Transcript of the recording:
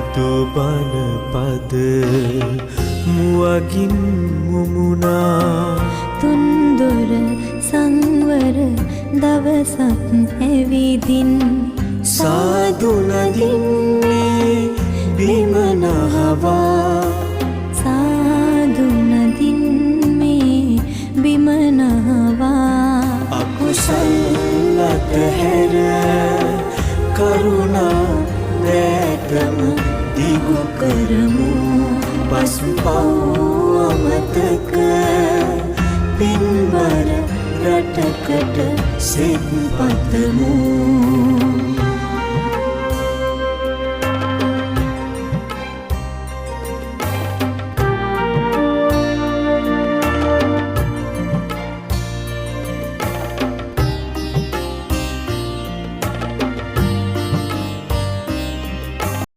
බුදු බණ පද මුවගින් මුමුණා තුන්දොර සංවර දවසක් ඇවිදින් සාදු නදින්නේ බිම නහවා සාදු නදින් මේ බිම නහවා අකුසල් අතහැර කරුණා දැකම දිගු කරමු පසුපව් අමතක පින්බර රටකට සෙත් පතමු